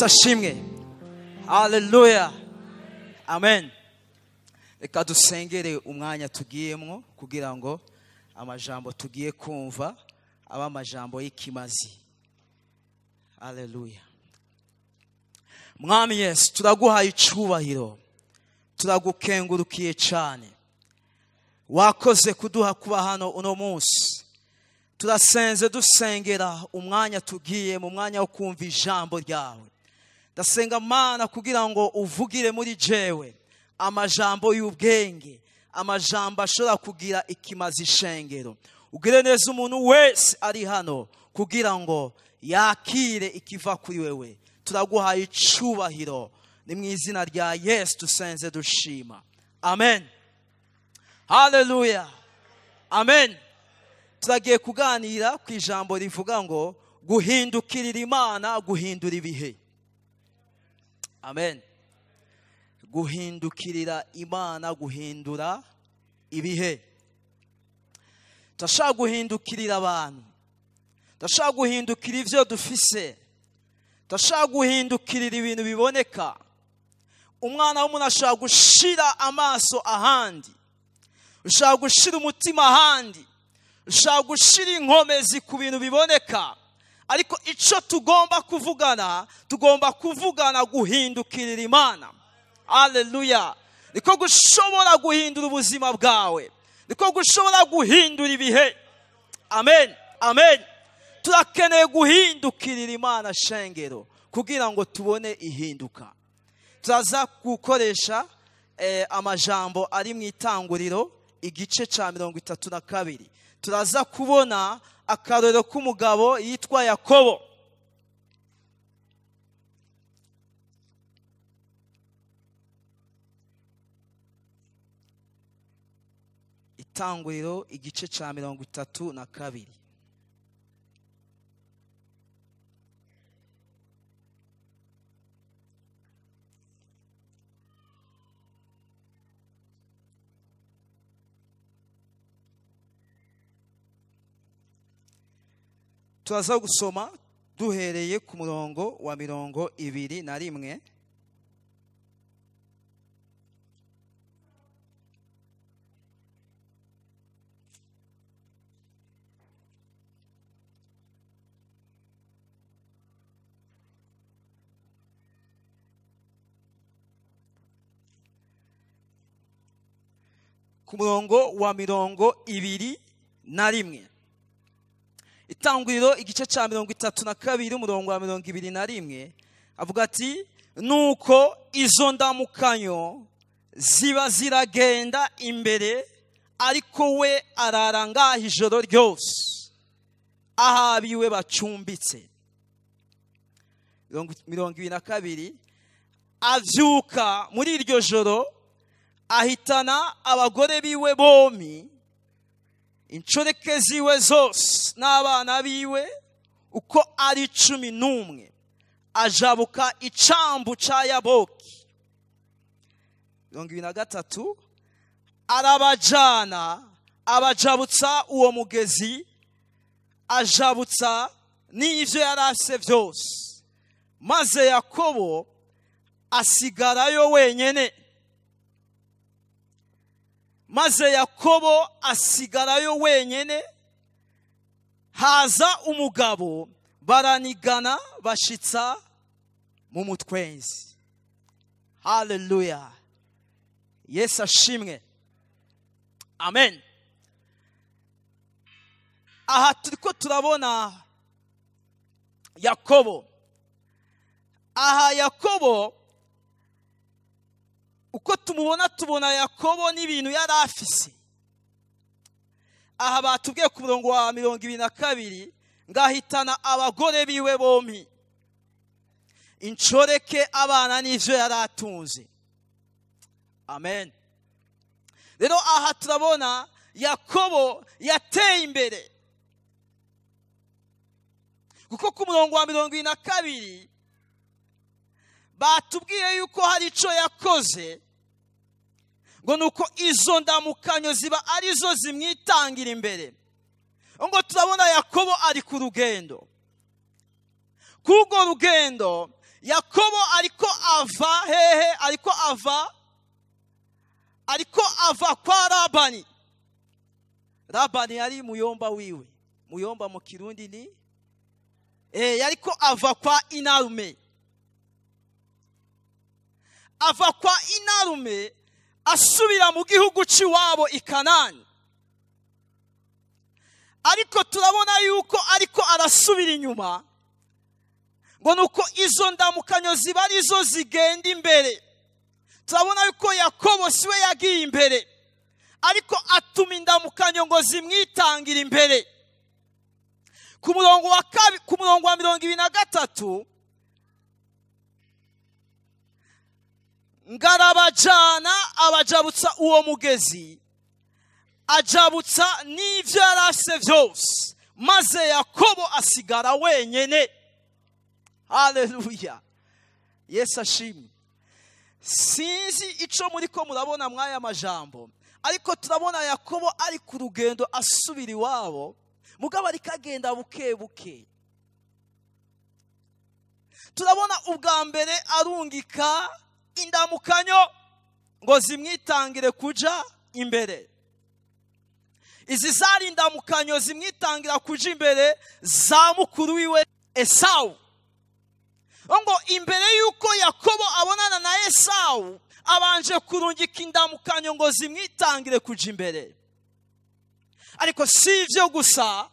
Yesu ashimwe. Haleluya. Amen. Reka dusengere umwanya tugiyemwo kugira ngo amajambo tugiye kumva aba amajambo y'ikimazi. Haleluya. Mwami Yesu, turaguhaye icubahiro, turagukengurukiye cyane. Wakoze kuduha kuba hano uno munsi. Turasenze dusengera umwanya tugiye mu mwanya wo kumva ijambo ryawe. Ndasenga Mana kugira ngo uvugire muri jewe amajambo y'ubwenge, amajambo ashobora kugira ikimazi shengero. Ugire neza umuntu wese ari hano kugira ngo yakire ikiva kuri wewe. Turaguhaye icubahiro, ni mu izina rya Yesu dusenze dushima. Amen. Haleluya. Amen. Turagiye kuganira ku ijambo rivuga ngo guhindukirira Imana, guhindura ibihe. Amen. Guhindukirira Imana, guhindura ibihe. Ndashaka guhindukirira abantu, ndashaka guhindukira ivyo dufise, ndashaka guhindukirira ibintu biboneka. Umwana w'umuntu ashaka gushira amaso ahandi, ushaka gushira umutima ahandi, ushaka gushira inkomezi ku bintu biboneka. Ariko ico tugomba kuvugana guhindukirira Imana. Haleluya. Niko gushobora guhindura ubuzima bwawe, niko gushobora guhindura ibihe. Amen. Amen. Turakeneye guhindukirira Imana shengero kugira ngo tubone ihinduka. Turaza gukoresha amajambo ari mu Itanguriro igice ca 32. Turaza kubona akarorero k'umugabo yitwa Yakobo. Itanguriro igice ca 32. Turaza gusoma duhereye ku murongo wa 21. Ku murongo wa 21. Itanguriro igice ca 32 umurongo wa 21 avuga ati, nuko izo ndamukanyo ziba ziragenda imbere, ariko we arara ngaho ijoro ryose ahabiwe bacumbitse. 22 avyuka muri iryo joro, ahitana abagore biwe bomi, inshoreke ziwe zose n'abana biwe uko ari 11, ajabuka icambu ca Yaboki. 23 arabajana abajabutsa uwo mugezi, ajabutsa n'ivyo yarase vyose, maze Yakobo asigarayo wenyene. Haza umugabo baranigana bashitsa mu mutwenzi. Haleluya. Yesu ashimwe. Amen. Aha turiko turabona Yakobo. Yakobo uko tubona Yakobo n'ibintu yari afise. Aha batubwiye ku murongo wa 22 ngahitana abagore biwe bomi, inshoreke, abana n'ivyo yari atunze. Amen. Rero aha turabona Yakobo yateye imbere, kuko ku murongo wa 22 batubwiye yuko hari ico yakoze, ngo nuko izo ndamukanyo ziba arizo zimwitangira imbere. Ngo turabona Yakobo ari ku rugendo. Kugo rugendo yakobo ariko ava hehe? ariko ava kwa Labani. Labani yari muyomba wiwe. Muyomba mu Kirundi ni yariko ava kwa inarume. Ava kwa inarume asubira mu gihugu ciwabo i Kanani. Ariko turabona yuko ariko arasubira inyuma, ngo nuko izo ndamukanyo ziba arizo zigenda imbere. Turabona yuko Yakobo siwe yagiye imbere, ariko atuma indamukanyo ngo zimwitangira imbere. Ku murongo wa 23, ngarabajana abajabutsa uwo mugezi, ajabutsa n'ivyo yarase vyose, maze Yakobo asigara wenyene. Haleluya, Yesu ashimwe. Sinzi ico muriko murabona mwaya majambo, ariko turabona Yakobo ari ku rugendo asubira iwabo, mugabo ariko agenda buke buke. Turabona ubwa mbere arungika indamukanyo ngo zimwitangire kuja imbere. Izi zari indamukanyo zimwitangira kuja imbere za mukuru wiwe Esau. Ngo imbere yuko Yakobo abonana na Esau, abanje kurungika indamukanyo ngo zimwitangire kuja imbere. Ariko sivyo gusa,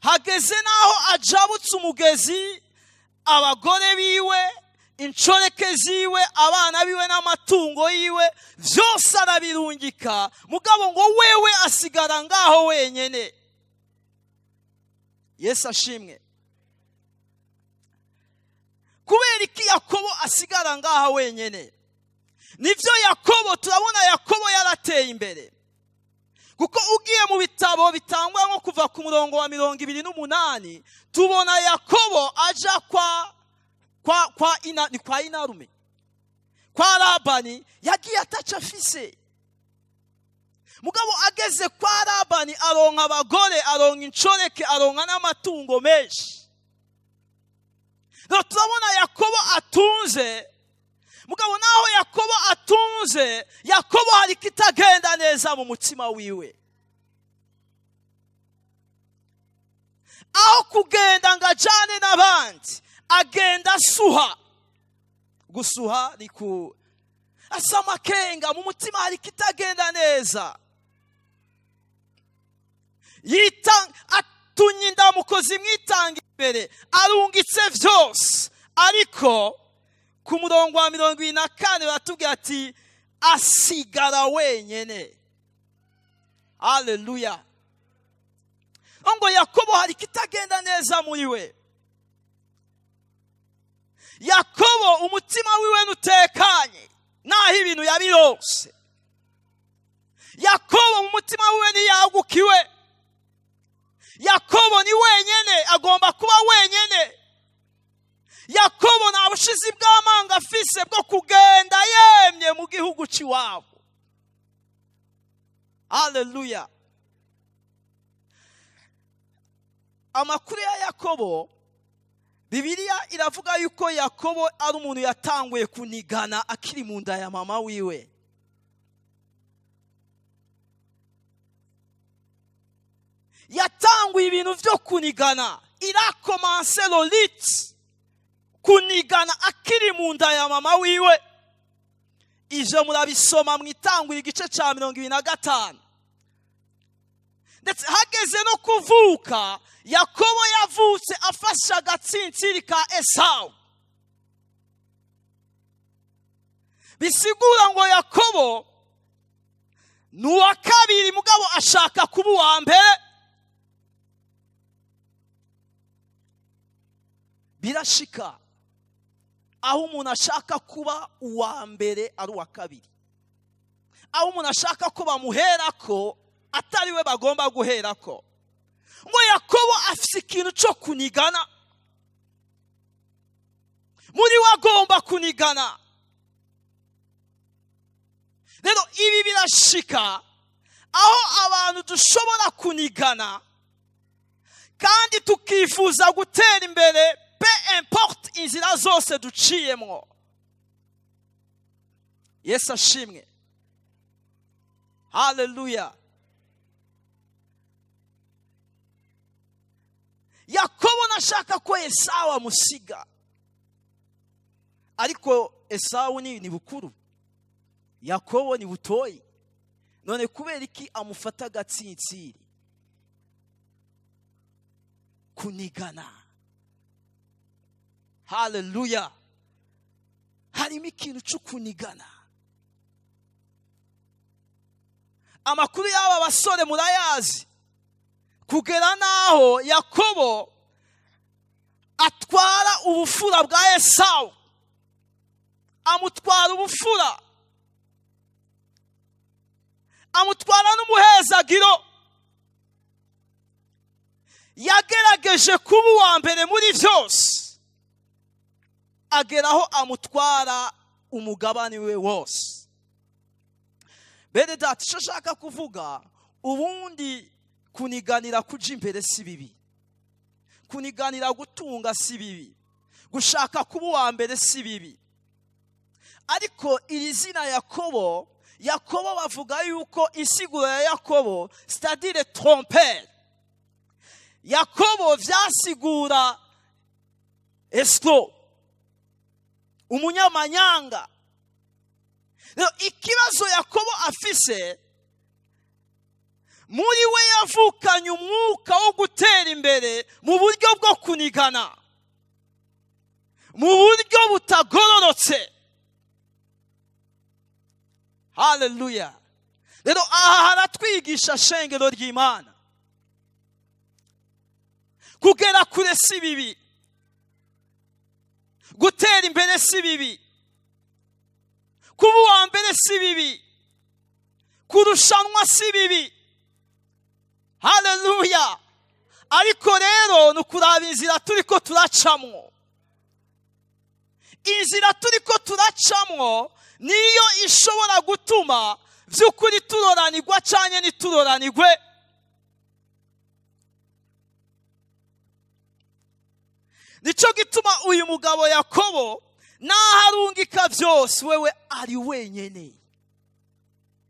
hageze naho ajabutse umugezi, abagore biwe, incoreke ziwe, abana biwe n'amatungo yiwe vyose arabirungika, mugabo ngo wewe asigara ngaho wenyene. Yesu ashimwe. Kubera iki Yakobo asigara ngaha wenyene? Nivyo Yakobo, turabona Yakobo yarateye imbere. Kuko ugiye mu bitabo bitangwa nko kuva ku murongo wa 28, tubona Yakobo aja kwa inarume, kwa Labani, yagiye ataca afise. Mugabo ageze kwa Labani aronka abagore, aronka incoreke, aronka n'amatungo menshi. Turabona Yakobo atunze, mugabo naho Yakobo atunze, Yakobo hari kitagenda neza mu mutima wiwe. Aho kugenda ngajane n'abandi, agenda suha. Gusuha liku asamakenga mu mutima hari kitagenda neza. Atunye indamukozi mwitanga imbere, arungitse vyose, ariko ku murongo wa 24 batubwira ati asigara wenyene. Haleluya. Ngo Yakobo hari kitagenda neza muri we. Yakobo umutima wiwe nutekanye naho ibintu yabirose. Yakobo mu mutima wiwe ntiyagukiwe. Yakobo ni wenyene, agomba kuba wenyene. Yakobo nta bushizi bw'amanga afise bwo kugenda yemye mu gihugu ciwabo. Haleluya. Amakuru ya Yakobo, Bibiliya iravuga yuko Yakobo ari umuntu yatanguye kunigana akiri mu nda ya mama wiwe. Yatanguye ibintu vyo kunigana, irakomanse lolit, kunigana akiri mu nda ya mama wiwe. Ije murabisoma mwitangura igice ca 25. Ndetse hageze no kuvuka, Yakobo yavutse afashe agatsintsiri ka Esau. Bisigura ngo Yakobo nuwa kabiri, mugabo ashaka kuba uwa mbere. Birashika aho umuntu ashaka kuba uwa mbere ari uwa kabiri, aho umuntu ashaka ko bamuherako atari we bagomba guherako. Ngo Yakobo afise ikintu cyo kunigana, muri we agomba kunigana. Rero ibi birashika aho abantu dushobora kunigana kandi tukifuza gutera imbere peu importe inzira zose duciyemo. Yesu ashimwe. Haleluya. Yakobo nashaka ko Esawu amusiga, ariko Esawu ni bukuru, Yakobo ni butoyi. None kubera iki amufata agatsinsiri? Kunigana. Haleluya. Harimo ikintu cyo kunigana. Amakuru y'aba basore murayazi, kugera naho Yakobo atwara ubufura bwa Esawu, amutwara ubufura, amutwara n'umuhezagiro. Yagerageje kuba uwa mbere muri byose, ageraho amutwara umugabane we wose. Bene data, icyo nshaka kuvuga, ubundi kuniganira kuja imbere si bibi, kuniganira gutunga si bibi, gushaka kuba uwa mbere si bibi. Ariko iri zina Yakobo bavuga yuko insiguro ya Yakobo, c'est-à-dire trompeur. Yakobo vyasigura escroc, umunyamanyanga. Ikibazo Yakobo afise, muri we yavukanye umwuka wo gutera imbere mu buryo bwo kunigana, mu buryo butagororotse. Haleluya. Rero aha haratwigisha shengero ry'Imana, kugera kure si bibi, gutera imbere si bibi, kuba uwa mbere si bibi, kurushanwa si bibi. Haleluya. Ariko rero nukuraba inzira turiko turacamwo. Inzira turiko turacamwo niyo ishobora gutuma vy'ukuri turoranirwa canke ntituroranirwe. Nico gituma uyu mugabo Yakobo naharungika vyose, wewe ari wenyene.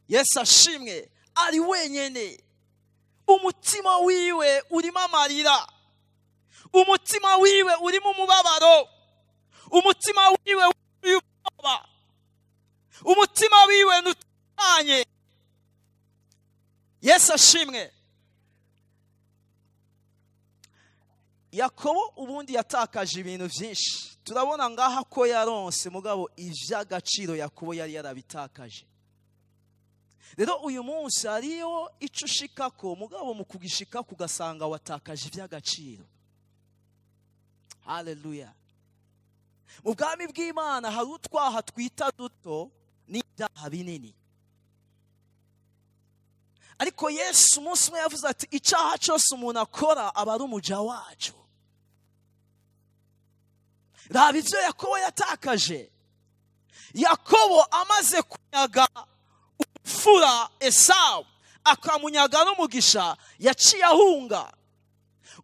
Yesu ashimwe. Ari wenyene. Umutima wiwe urimo amarira, umutima wiwe urimo umubabaro, umutima wiwe ubwoba, umutima wiwe nutanye. Yesu ashimwe. Yakobo ubundi yatakaje ibintu byinshi. Turabona ngaha ko yaronse, mugabo ivy'agaciro Yakobo yari yarabitakaje. Rero uyu munsi hariyo ico ushikako, mugabo mu kugishika kugasanga watakaje ivy'agaciro. Haleluya. Mu bwami bw'Imana hari utwaha twita duto n'ibyaha binini. Ariko Yesu umunsi umwe yavuze ati, icyaha cyose umuntu akora aba ari umuja wacu. Raba ivyo Yakobo yatakaje. Yakobo amaze kunyaga ubufura Esawu, akamunyaga n'umugisha, yaciye ahunga.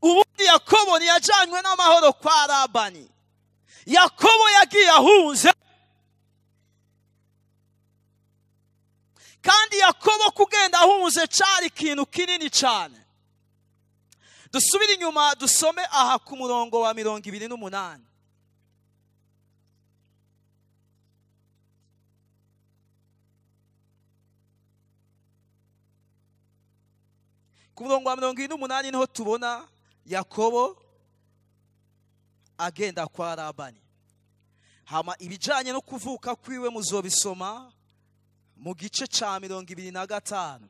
Ubundi Yakobo ntiyajanywe n'amahoro kwa Labani. Yakobo yagiye ahunze. Kandi Yakobo kugenda ahunze cari ikintu kinini cyane. Dusubire inyuma dusome aha ku murongo wa 28. Ku murongo wa 28 niho tubona Yakobo agenda kwa Labani. Hama ibijanye no kuvuka kwiwe muzobisoma mu gice ca 25.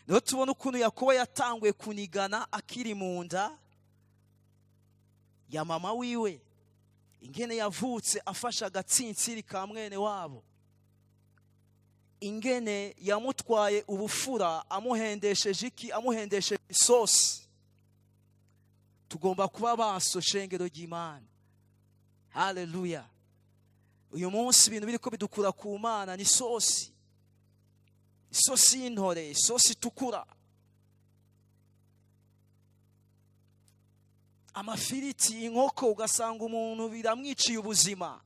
Niho tubona ukuntu Yakobo yatanguye kunigana akiri mu nda ya mama wiwe, ingene yavutse afasha agatsinsiri ka mwene wabo, ingene yamutwaye ubufura amuhendesheje iki, amuhendesheje isosi. Tugomba kuba baso shengero ry'Imana. Haleluya. Uyu munsi ibintu biriko bidukura ku Mana ni sosi. Isosi y'intore, isosi itukura. amafiriti, inkoko, ugasanga umuntu biramwiciye ubuzima.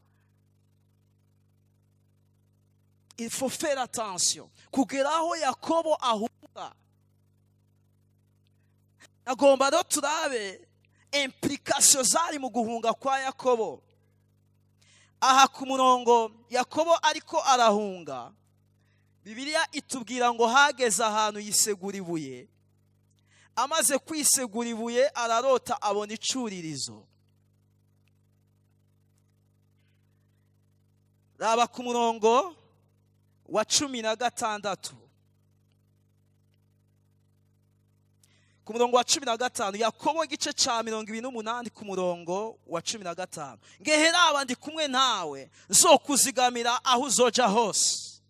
Il faut faire attention. Kugera aho Yakobo ahunga. Agomba rero turabe implication zari mu guhunga kwa Yakobo. Aha ku murongo Yakobo ariko arahunga, Bibiliya itubwira ngo hageze ahantu yisegura ibuye. Amaze kwisegura ibuye ararota abona icuririzo. Raba ku murongo wa 16. Ku murongo wa 15, Yakobo igice ca 28 ku murongo wa 15. Ngehera abandi kumwe nawe, nzokuzigamira aho uzoja hose.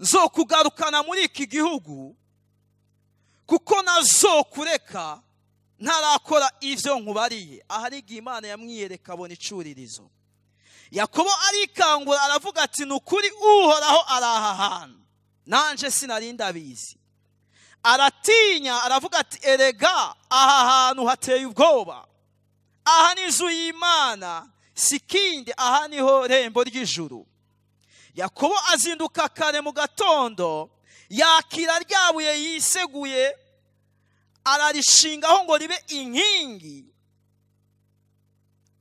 Nzokugarukana muri iki gihugu, kuko nazokureka ntarakora ivyo nkubariye. Ahari igihe Imana yamwiyereka abona icuririzo. Yakobo arikangura aravuga ati nukuri Uhoraho araha hantu, nanje sinari ndabizi. Aratinya aravuga ati erega aha hantu hateye ubwoba. Aha ni inzu y'Imana, sikindi aha niho rembo ry'ijuru. Yakobo azinduka kare mu gatondo, yakira ryabuye yiseguye, ararishingaho ngo ribe inkingi,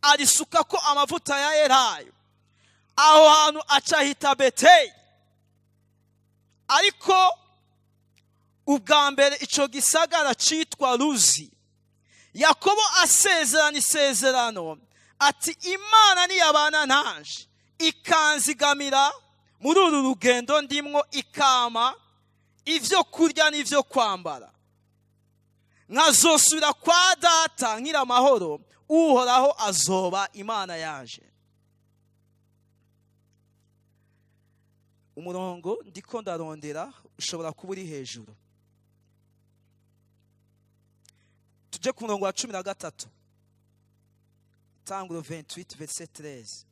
arisukako amavuta ya elayo. Aho hantu acahita Beteli. Ariko ubwa mbere ico gisagara citwa Luzi. Yakobo asezerana isezerano ati Imana niyabana nanje, ikanzigamira muri uru rugendo ndimwo, ikama ivyo kurya n'ivyo kwambara, nkazosubira kwa data nkira amahoro, Uhoraho azoba Imana yaje. Umurongo ndiko ndarondera ushobora kuba uri hejuru. Tuje ku murongo wa 13. Tanguro 28 verset 13.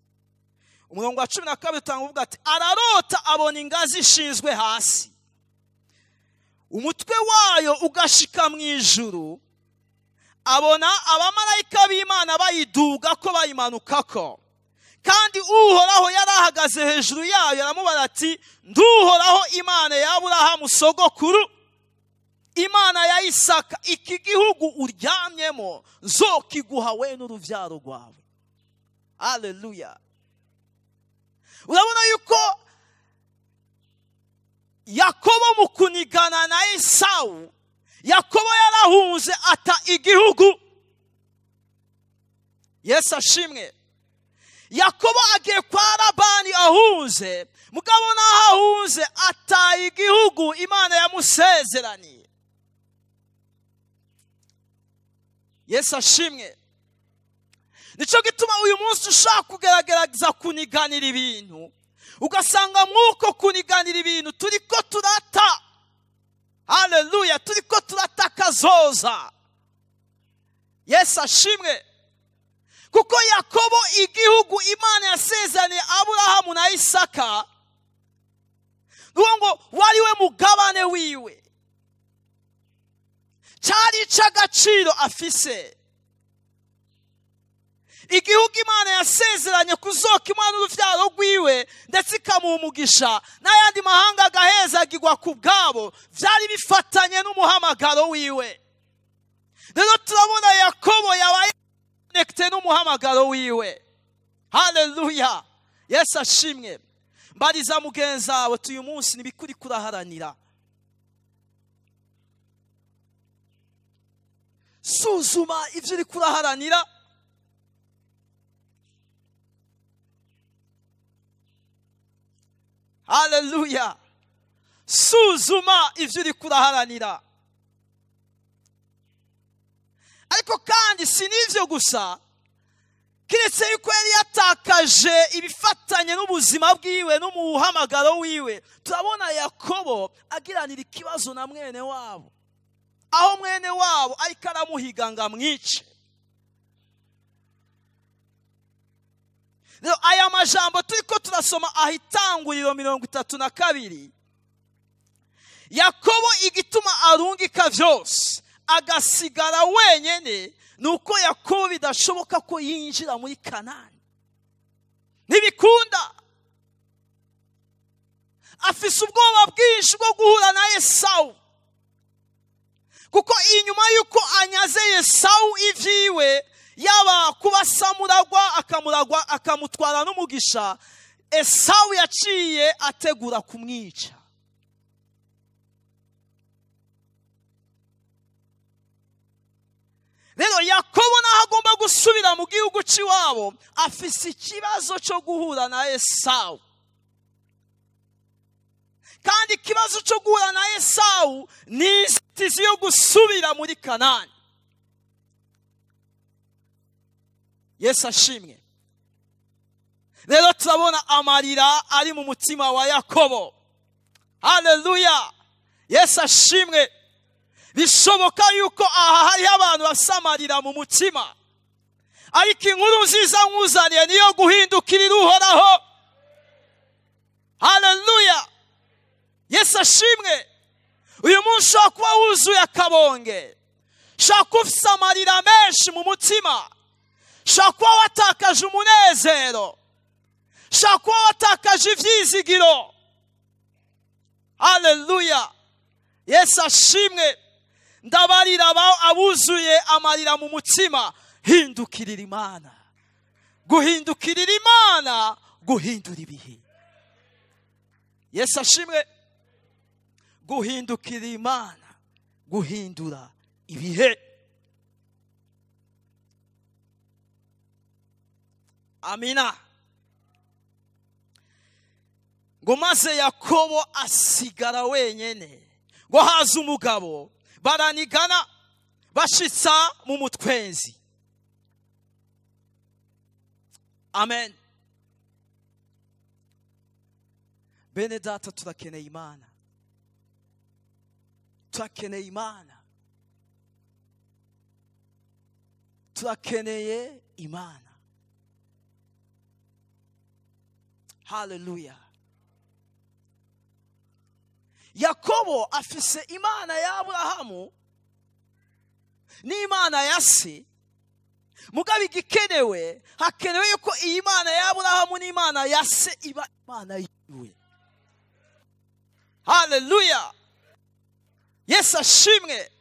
Umurongo wa 12 tanguvuga ati ararota abona ingazi ishinzwe hasi, umutwe wayo ugashika mu ijuru. Abona abamarayika b'Imana bayiduga ko bayimanukako, kandi Uhoraho yarahagaze hejuru yayo aramubara ati nduhoraho Imana ya Aburahamu sogokuru, Imana ya Isaka. Iki gihugu uryamyemo nzokiguha we n'uruvyaro rwawe. Haleluya. Urabona yuko Yakobo mu kunigana na Esawu, Yakobo yarahunze ata igihugu. Yesu ashimwe. Yakobo agiye kwa Labani ahunze, mugabo naho ahunze ata igihugu Imana yamusezeraniye. Yesu ashimwe. Nico gituma uyu munsi ushaka kugerageza kuniganira ibintu, ugasanga mwuko kuniganira ibintu turiko turata. Haleluya, turiko turata kazoza. Yesu ashimwe. Kuko Yakobo igihugu Imana yasezeraniye Aburahamu na Isaka, nuwo wariwe mugabane wiwe, cyari c'agaciro afise. Igihugu Imana yasezeranye kuzoka Imana uruvyaro rwiwe ndetse ikamuha umugisha, n'ayandi mahanga agahezagirwa ku bwabo, vyari bifatanye n'umuhamagaro wiwe. Rero turabona Yakobo yabaye connected n'umuhamagaro wiwe. Haleluya. Yesu ashimwe. Mbariza mugenzi wawe uyu munsi nibikuri kuraharanira. Suzuma ivyo uri kuraharanira. Haleluya. Suzuma ivyo uri kuraharanira. Ariko kandi sinivyo gusa, kiretse yuko yari yatakaje ibifatanye n'ubuzima bwiwe n'umuhamagaro wiwe, turabona Yakobo agiranira ikibazo na mwene wabo, aho mwene wabo ariko aramuhiga ngo amwice. Rero aya majambo turiko turasoma ahitanguriro 32, Yakobo igituma arungika vyose agasigara wenyine, ni uko Yakobo bidashoboka ko yinjira muri Kanani. Ntibikunda. Afise ubwoba bwinshi bwo guhura na Esawu, kuko inyuma yuko anyaze Esawu ivyiwe, yaba kuba samuragwa akamutwara n'umugisha, Esawu yaciye ategura kumwica. Rero Yakobo naho agomba gusubira mu gihugu c'iwabo, afise ikibazo cyo guhura na Esawu. Kandi ikibazo cyo guhura na Esawu ni inzitizi yo gusubira muri Kanani. Yesu ashimwe. Rero turabona amarira ari mu mutima wa Yakobo. Haleluya. Yesu ashimwe. Bishoboka yuko aha hari abantu basamarira mu mutima, ariko inkuru nziza nkuzaniye niyo guhindukirira Uhoraho. Haleluya. Yesu ashimwe. Uyu munsi ushobora kuba wuzuye akabonge, ushobora kuba ufise amarira menshi mu mutima, ushobora kuba watakaje umunezero, ushobora kuba watakaje ivyizigiro. Haleluya. Yesu ashimwe. Ndabarira abuzuye amarira mu mutima, hindukirira Imana. Guhindukirira Imana guhindura ibihe. Yesu ashimwe. Guhindukirira Imana guhindura ibihe. Amina. Ngo maze Yakobo asigara wenyene, ngo haza umugabo, baranigana bashitsa mu mutwenzi. Amen. Bene data, turakeneye Imana. Turakeneye Imana. Turakeneye Imana. Haleluya. Yakobo afise Imana ya Aburahamu n'Imana ya se, mugabe igikenewe, hakenewe yuko iyi Imana ya Aburahamu n'Imana ya se iba Imana yiwe. Haleluya. Yesu ashimwe.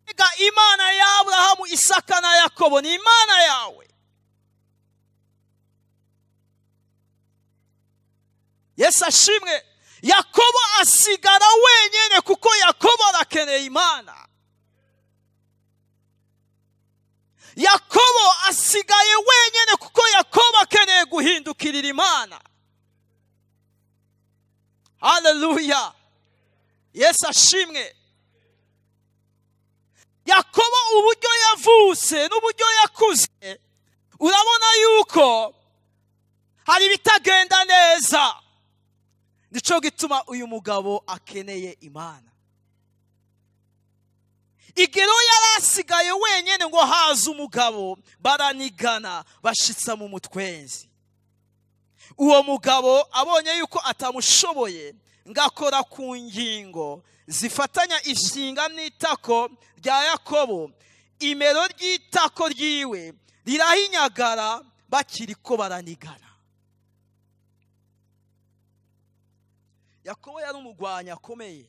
Ega Imana ya Aburahamu, Isaka na Yakobo ni Imana yawe. Yesu ashimwe. Yakobo asigara wenyene kuko Yakobo arakeneye Imana. Yakobo asigaye wenyene kuko Yakobo akeneye guhindukirira Imana. Haleluya. Yesu ashimwe. Yakobo uburyo yavutse n'uburyo yakuze, urabona yuko hari bitagenda neza. Nico gituma uyu mugabo akeneye Imana. Igero yarasigaye wenyene, ngo haza umugabo, baranigana bashitsa mu mutwenzi. Uwo mugabo abonye yuko atamushoboye, ngakora ku ngingo zifatanya ishinga n'itako rya Yakobo, imero ry'itako ryiwe rirahinyagara bakiriko baranigana. Yakobo yari umugwanyi akomeye.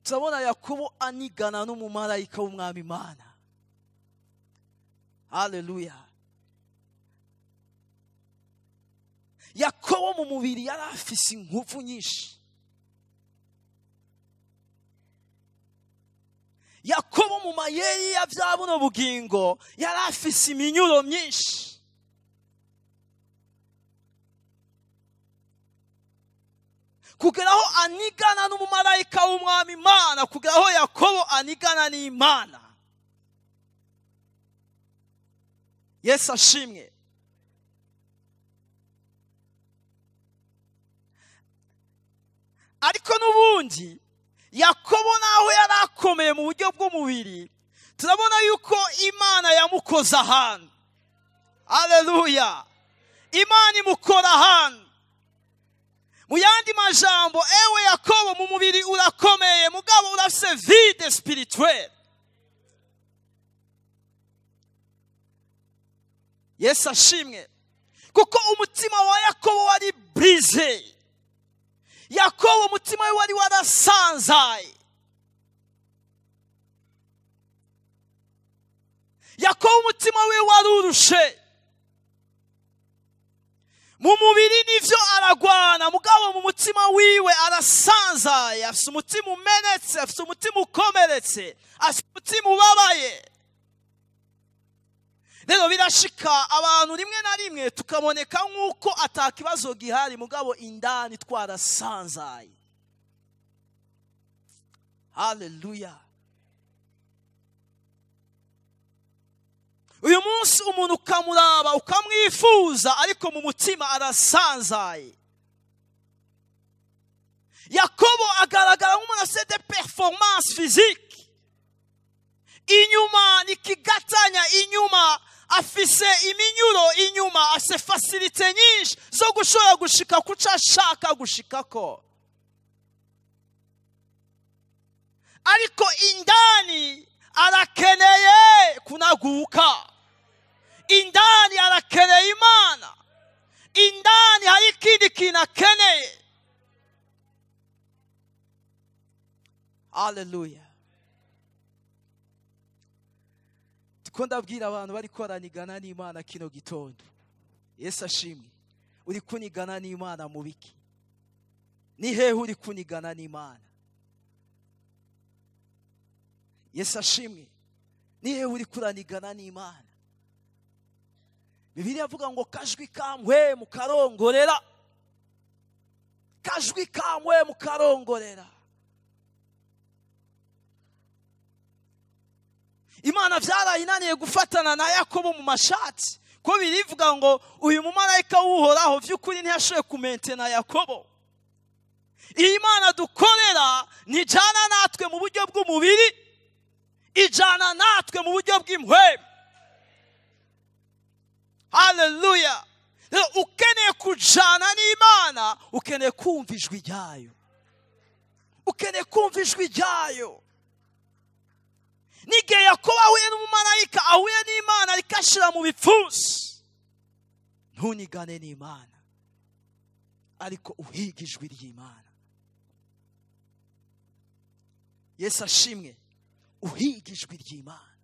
Turabona Yakobo anigana n'umumarayika w'Umwami Imana. Haleluya. Yakobo mu mubiri yari afise ingufu nyinshi. Yakobo mu mayeri ya vya buno bugingo yari afise iminyuro myinshi. Kugeraho anigana n'umumarayika w'Umwami Imana, kugeraho Yakobo anigana n'Imana. Yesu ashimwe. Ariko n'ubundi Yakobo naho yari akomeye mu buryo bw'umubiri, turabona yuko Imana yamukoza ahantu. Haleluya. Imana imukora ahantu. mu yandi majambo ewe Yakobo mu mubiri urakomeye mugabo urafise vide spirituelle. Yesu ashimwe. Kuko umutima wa Yakobo wari brise. Yakobo umutima we wari warasanzaye. Yakobo umutima we warurushe. Mu mubiri nivyo aragwana mugabo mu mutima wiwe arasanzaye, afise umutima umenetse, afise umutima ukomeretse, afise umutima ubabaye. Rero birashika abantu rimwe na rimwe tukaboneka nk'uko atakibazo gihari mugabo indani twarasanzaye. Haleluya. Uyu munsi umuntu ukamuraba ukamwifuza ariko mu mutima arasanzaye. Yakobo agaragara nk'umuntu afite de performance physique. Inyuma nikigatanya, inyuma afise iminyuro, inyuma afise facilite nyinshi zo gushobora gushika kuca ashaka gushikako. Ariko indani arakeneye kunaguka. Indani arakeneye Imana. Indani hari ikindi kintu akeneye. Haleluya. Tuko ndabwira abantu bari koranigana n'Imana kino gitondo. Yesu ashimwe. Uri kunigana n'Imana mu biki? Ni hehe uri kunigana n'Imana? Yesu ashimwe. Ni hehe uri kuranigana n'Imana? Bibiliya avuga ngo kajwi kamwe mukarongorera. Kajwi kamwe mukarongorera. Imana vyarayinaniye gufatana na Yakobo mu mashati. Ko birivuga ngo uyu mumarayika w'Uhoraho vy'ukuri ntiyashoboye kumentena Yakobo. Imana dukorera nijana natwe mu buryo bw'umubiri, ijana natwe mu buryo bw'impwemu. Haleluya. Ukeneye kujana n'Imana, ukeneye kumva ijwi ryayo. Ukeneye kumva ijwi ryayo. Nige Yakobo ahuye n'umumarayika, ahuye n'Imana rikashira mu bipfusi. Ntunigane n'Imana, ariko uhiga ijwi ry'Imana. Yesu ashimwe. Uhiga ijwi ry'Imana.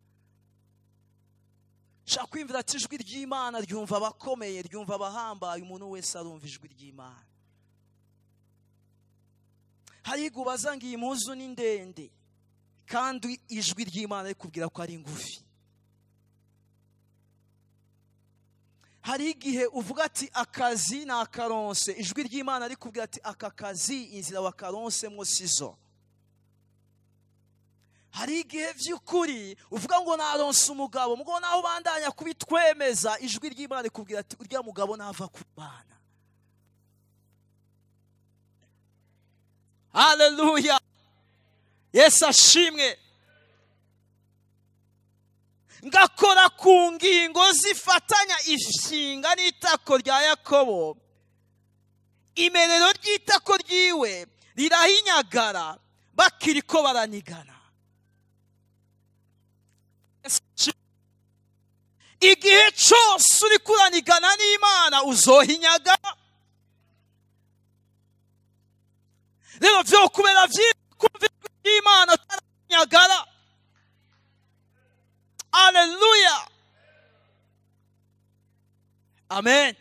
Shaka kwimvira ati ijwi ry'Imana ryumva abakomeye, ryumva abahambaye, umuntu wese arumva ijwi ry'Imana. Hari gubaza ngo iyi mpuzu ni ndende kandi ijwi ry'Imana rikubwira ko ari ngufi. Hari igihe uvuga ati akazi na akaronse, ijwi ry'Imana rikubwira ati aka kazi inzira wakaronsemo sizo. Hari igihe vy'ukuri uvuga ngo naronse umugabo mugo naho bandanya kubitwemeza, ijwi ry'Imana rikubwira ati urya mugabo nava ku Mana. Haleluya. Yesu ashimwe. Ngakora ku ngingo zifatanya ishinga n'itako rya Yakobo. Imerero ry'itako ryiwe rirahinyagara bakiriko baranigana. Igihe cyose uri kuranigana n'Imana uzohinyaga. Rero vyo kubera kumva Imana taranyagara. Haleluya. Amen.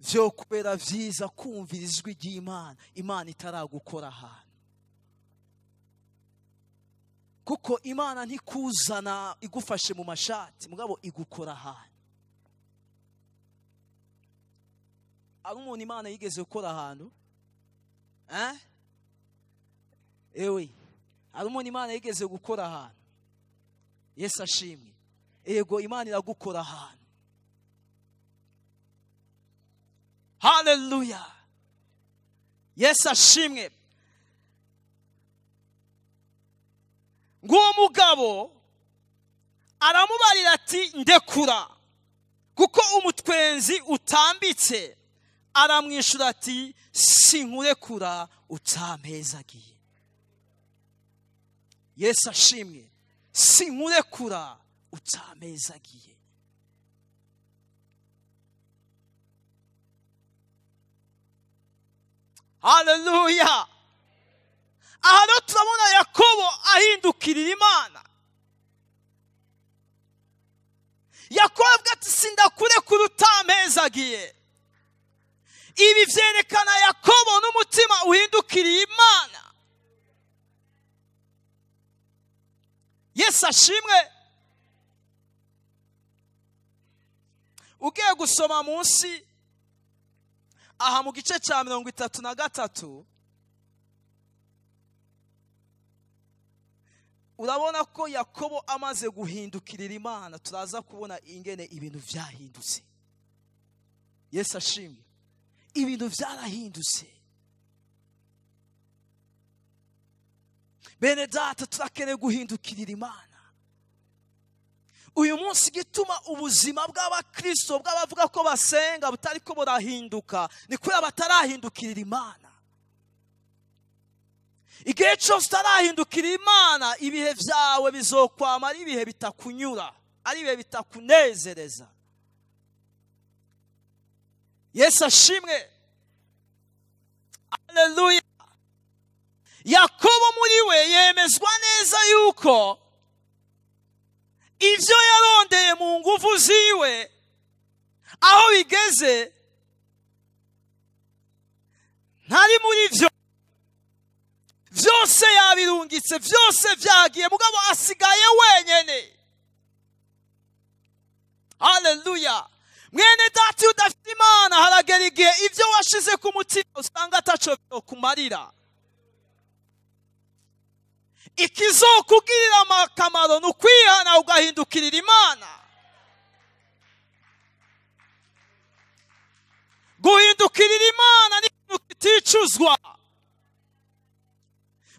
Vyo kubera vyiza kumvira ijwi ry'Imana, Imana itaragukora ahantu. Kuko Imana ntikuzana igufashe mu mashati mugabo igukora ahantu. Ari umuntu Imana yigeze gukora ahantu? Ewe, ari umuntu Imana yigeze gukora ahantu? Yesu ashimwe. Ego Imana iragukora ahantu. Haleluya. Yesu ashimwe. Nguwo mugabo aramubarira ati ndekura kuko umutwenzi utambitse aramwishyura ati sinkurekura utampezagiye. Yesu ashimwe. Sinkurekura utampezagiye. Haleluya. Aha rero turabona Yakobo ahindukirira Imana. Yakobo avuga ati sindakurekura utampezagiye. Ibi byerekana Yakobo n'umutima uhindukiriye Imana. Yesu ashimwe. Ugiye gusoma munsi aha mu gice cya 33 urabona ko Yakobo amaze guhindukirira Imana, turaza kubona ingene ibintu byahindutse. Yesu ashimwe. Ibintu byarahindutse. Bene data, turakeneye guhindukirira Imana. Uyu munsi gituma ubuzima bw'abakristo bw'abavuga ko basenga butari ko burahinduka ni kubera batarahindukirira Imana. Igihe cyose utarahindukirira Imana, ibihe byawe bizokwama ari ibihe bitakunyura, ari ibihe bitakunezereza. Yesu ashimwe. Haleluya. Yakobo muri we yemezwa neza yuko ibyo yarondeye mu nguvu ziwe aho bigeze ntari muri byo. Byose yabirungitse, byose byagiye, mugabo asigaye wenyene. Haleluya. Mwene data, iyo udafite Imana haragera igihe ibyo washize ku mutima usanga ataco byokumarira. Ikizokugirira akamaro ni ukwihana ugahindukirira Imana. Guhindukirira Imana ni ikintu kiticuzwa.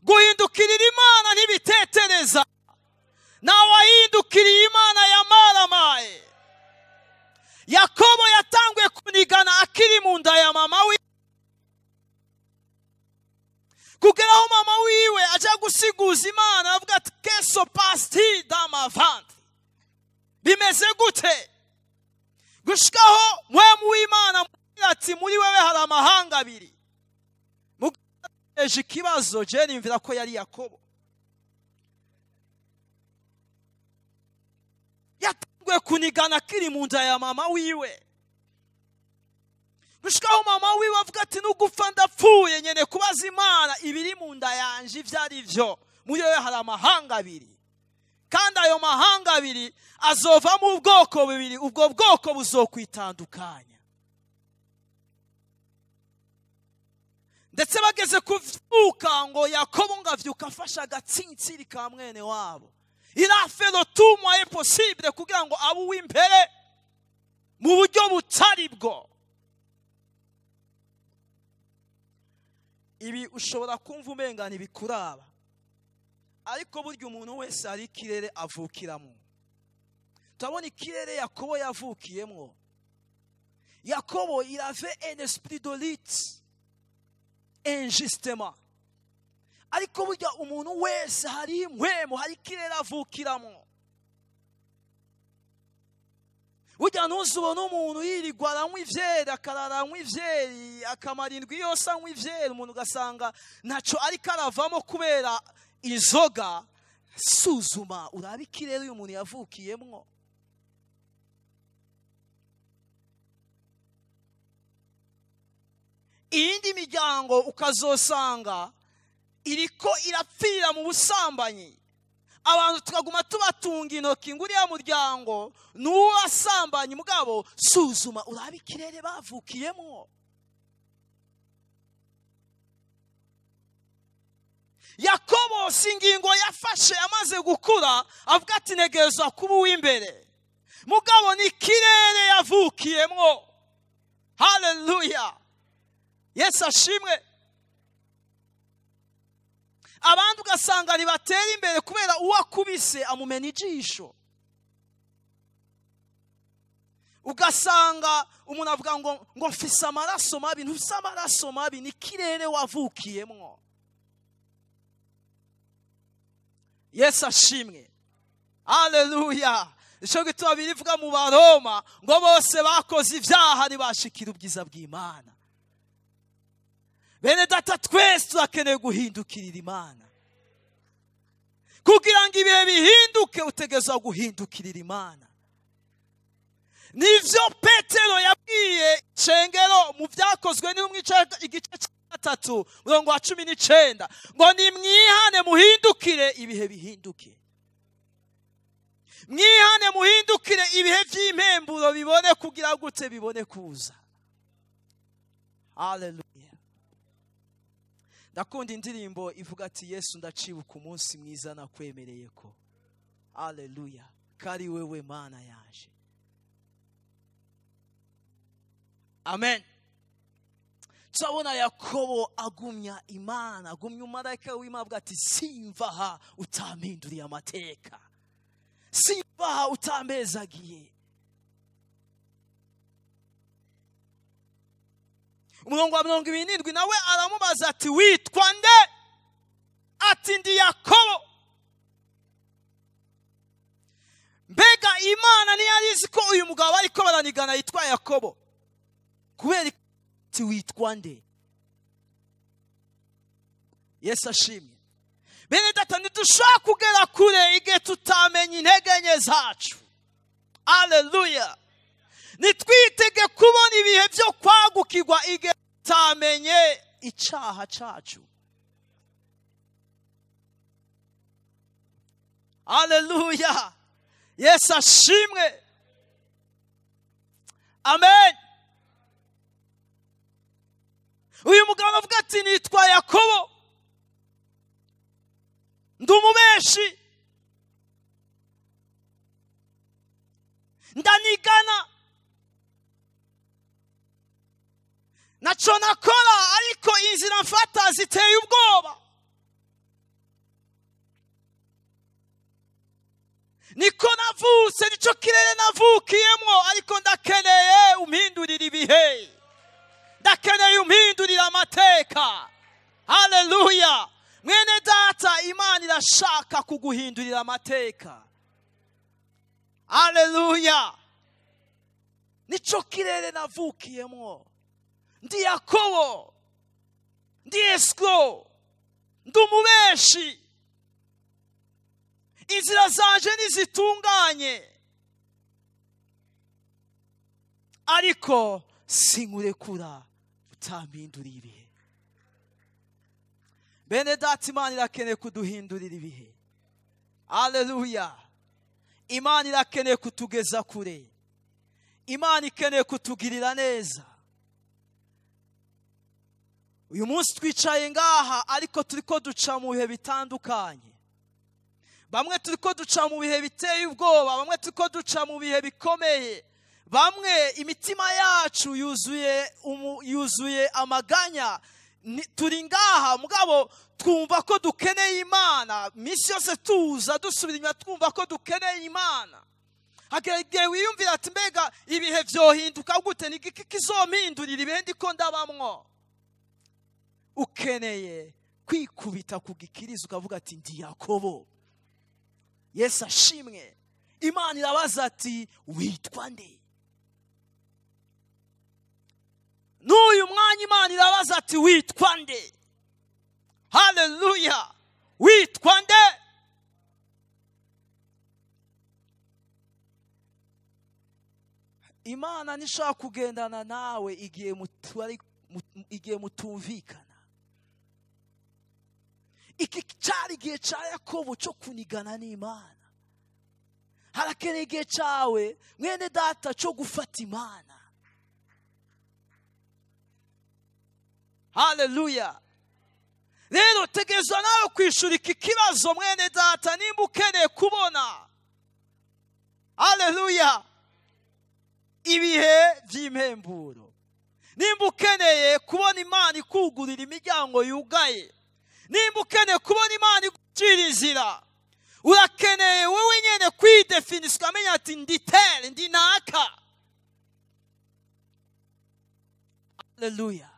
Guhindukirira Imana ntibitetereza. Nawe wahindukiriye Imana yamaramaye. Yakobo yatanguye kunigana akiri mu nda ya mama we, kugeraho mama wiwe aja gusiguza Imana avuga ati keso pasti damavante. Bimeze gute? Gushikaho mwemu w'Imana ati muri wewe hari amahanga abiri. Mugeje ikibazo je nimvira ko yari Yakobo. Yatanguye kunigana akiri mu nda ya mama wiwe. Gushikaho mama wiwe avuga ati nugupfa ndapfuye nyene kubaza Imana ibiri mu nda yanje ivyari vyo. Muri wewe hari amahanga abiri. Kandi ayo mahanga abiri azova mu bwoko bubiri, ubwo bwoko buzokwitandukanya. Ndetse bageze kuvuka ngo Yakobo ngavyuka afasha agatsintsiri ka mwene wabo. Il a fait le tout moyen possible kugira ngo abu w'imbere mu buryo butari bwo. Ibi ushobora kumva umengana ibikuraba, ariko burya umuntu wese ari ikirere avukiramo. Turabona ikirere Yakobo yavukiyemo. Yakobo, il avait un esprit de lutte injustement. Ariko burya umuntu wese hari impwemu, hari ikirere avukiramo. Burya ntuzubona umuntu yirirwa aranywa ivyeri, akarara anywa ivyeri, akamara indwi yose anywa ivyeri, umuntu ugasanga ntaco ariko aravamo kubera inzoga. Suzuma urabe ikirere uyu muntu yavukiyemwo. Iyindi miryango ukazosanga iriko irapfira mu busambanyi. Abantu tukaguma tubatunga intoki ngo uriya muryango n'uwasambanyi, mugabo suzuma urabe ikirere bavukiyemwo. Yakobo singingo yafashe amaze gukura avuga ati negezwa kuba uw'imbere, mugabo ni ikirere yavukiyemwo. Haleluya. Yesu ashimwe. Abantu ugasanga ntibatera imbere kubera uwakubise amumena ijisho. ugasanga umuntu avuga ngo mfise amaraso mabi. Ntufise amaraso mabi, ni kirere wavukiyemwo. Yesu ashimwe. Haleluya. Ico gituma birivuga mu Baroma ngo bose bakoze ivyaha ntibashikira ubwiza bw'Imana. Bene data, twese turakeneye guhindukirira Imana. Kugira ngo ibihe bihinduke utegerezwa guhindukirira Imana. Nivyo Petero yabwiye cengero mu Vyakozwe igice cya 3 umurongo wa 19 ngo nimwihane muhindukire ibihe bihinduke. Mwihane muhindukire ibihe vy'impemburo bibone kugira gute bibone kuza. Haleluya. Ndakunda indirimbo ivuga ati Yesu ndacibuka umunsi mwiza nakwemereye ko. Haleluya. Kari wewe Mana yaje. Amen. Turabona Yakobo agumya Imana, agumya umumarayika w'Imana avuga ati simvaha utampinduriye amateka. Simvaha utambezagiye. Umurongo wa 27 nawe aramubaza ati witwa nde? Ati ndi Yakobo. Mbega Imana ntiyarizi ko uyu mugabo ariko baranigana yitwa Yakobo? Kubera ati witwa nde? Yesu ashimye. Bene data, ntidushobora kugera kure igihe tutamenya intege nke zacu. Haleluya. Nitwitege kubona ibihe byo kwagukirwa igihe tutamenye icaha cacu. Haleluya. Yesu ashimwe. Amen. Uyu mugabo avuga ati nitwa Yakobo, ndi umubeshi, ndanigana, naco nakora ariko inzira mfata ziteye ubwoba. Niko navutse, nico kirere navukiyemwo, ariko ndakeneye umpindurira ibihe. Ndakeneye umpindurira amateka. Haleluya. Mwene data, Imana irashaka kuguhindurira amateka. Haleluya. Nico kirere navukiyemwo. Ndi Yakobo, ndi Escrow, ndi umubeshi. Inzira zanje nizitunganye, ariko sinkurekura utampinduriye ibihe. Bene data, Imana irakeneye kuduhindurira ibihe. Haleluya. Imana irakeneye kutugeza kure. Imana ikeneye kutugirira neza. Uyu munsi twicaye ngaha, ariko turiko duca mu bihe bitandukanye. Bamwe turiko duca mu bihe biteye ubwoba, bamwe turiko duca mu bihe bikomeye. Bamwe imitima yacu yuzuye amaganya. Turi ngaha mugabo twumva ko dukeneye Imana. Misi yose tuza dusubira inyuma twumva ko dukeneye Imana. Hageze wiyumvira ati mbega ibihe vyohinduka gute? Ni iki kizompindurira ibihe ndiko ndabamwo? Ukeneye kwikubita ku gikirizo ukavuga ati ndi Yakobo. Yesu ashimwe. Imana irabaza ati witwa nde? N'uyu mwanya Imana irabaza ati witwa nde? Haleluya. Witwa nde? Imana nishaka kugendana nawe igihe mutumvikana. Iki cyari igihe cya Yakobo cyo kunigana n'Imana. Harakeneye igihe cyawe mwene data cyo gufata Imana. Haleluya. Rero tegerezwa nawe kwishura iki kibazo mwene data, nimba ukeneye kubona. Haleluya. Ibihe by'impemburo. Nimba ukeneye kubona Imana ikugurira imiryango yugaye. Nimba ukeneye kubona Imana igucira inzira. Urakeneye wewe nyene kwidefinisa ukamenya ati ndi tere, ndi naka. Haleluya.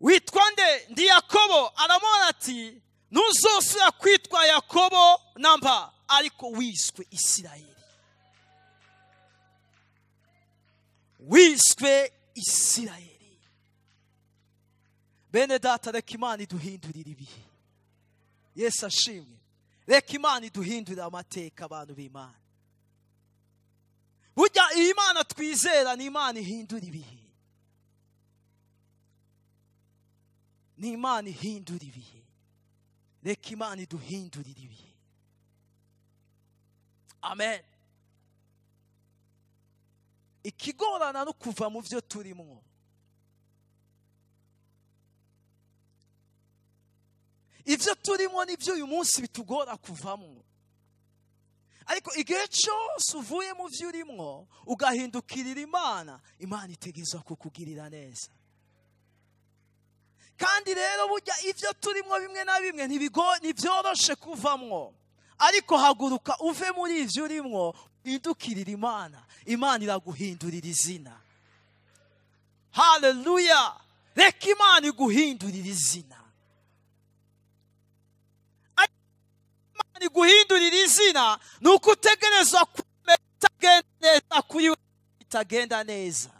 Witwa nde? Ndi Yakobo. Aramubona ati ntuzosubira kwitwa Yakobo namba, ariko wiswe Isirayeli. Wiswe Isirayeli. Bene data, reka Imana iduhindurire ibihe. Yesu ashimwe. Reka Imana iduhindurire amateka abantu b'Imana. Burya iyi Imana twizera ni Imana ihindura ibihe. Ni Imana ihindura ibihe. Reka Imana iduhindurire ibihe. Amen. Ikigorana no kuva mu byo turimo. Ibyo turimo nibyo uyu munsi bitugora kuvamo. Ariko igihe cyose uvuye mu byo urimo ugahindukirira Imana, Imana itegezwa kukugirira neza. Kandi rero burya ibyo turimo bimwe na bimwe ntibyoroshe kuvamwo, ariko haguruka uve muri ibyo urimo, uhindukirira Imana. Imana iraguhindurira izina. Haleluya. Reka Imana iguhindurira izina. Imana iguhindurira izina nuko utegerezwa kumenya itagenda neza kuri we, itagenda neza.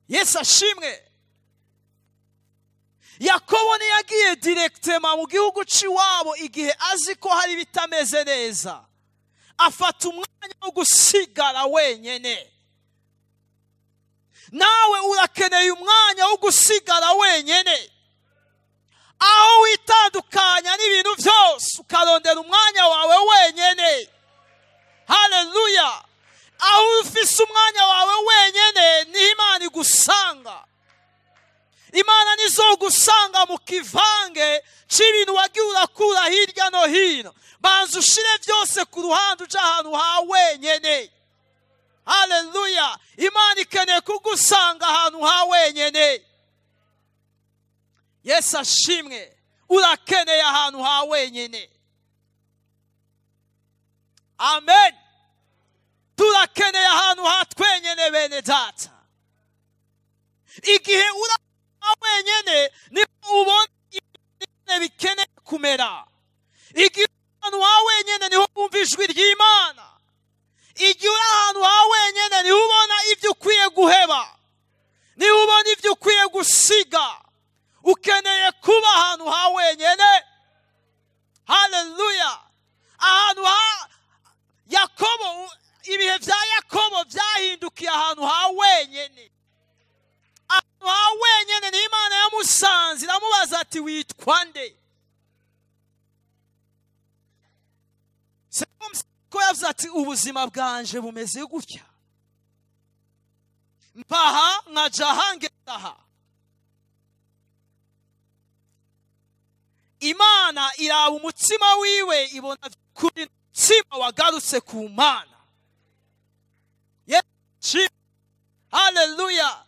Yesu ashimwe. Yakobo ntiyagiye direktema mu gihugu cy'iwabo igihe azi ko hari bitameze neza. Afata umwanya wo gusigara wenyene. Nawe urakeneye umwanya wo gusigara wenyene, aho witandukanya n'ibintu byose ukarondera umwanya wawe wenyene. Haleluya. Aho ufise umwanya wawe wenyene ni Imana igusanga. Imana nizo gusanga mu kivange cy'ibintu wagiye urakura hirya no hino. Banza ushire byose ku ruhande uje ahantu ha wenyene. Haleluya. Imana ikeneye kugusanga ahantu ha wenyene. Yesu ashimwe. Urakeneye ahantu ha wenyene. Amen. Turakeneye ahantu ha twenyene bene data. Igihe wenyene ni ubona ibintu bikeneye kumera. Igihe ahantu ha wenyene niho wumva ijwi ry'Imana. Igihe uri ahantu ha wenyene niho ubona ibyo ukwiye guheba, niho ubona ibyo ukwiye gusiga. Ukeneye kuba ahantu ha wenyene. Haleluya. Ahantu ha Yakobo, ibihe bya Yakobo byahindukiye ahantu ha wenyene. Ahantu ha wenyene ni Imana yamusanze iramubaza ati witwa nde? Ko yavuze ati ubuzima bwanje bumeze gutya, mpaha nkaja hangeraha. Imana iraba umutima wiwe, ibona kuri umutima wagarutse ku Mana. Yesu. Haleluya.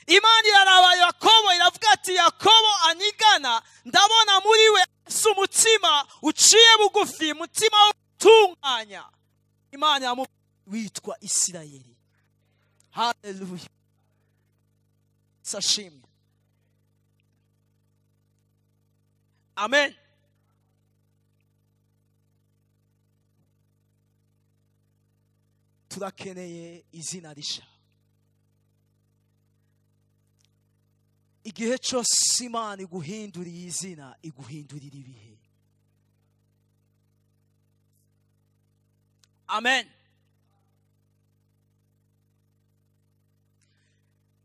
Imana iraraba Yakobo iravuga ati Yakobo anigana, ndabona muri we afise umutima uciye bugufi, umutima wo gutunganya. Imana yamubaza witwa Isirayeli. Haleluya. Sashimwe. Amen. Turakeneye izina risha. Igihe cyose Imana iguhinduriye izina, iguhindurira ibihe. Amen.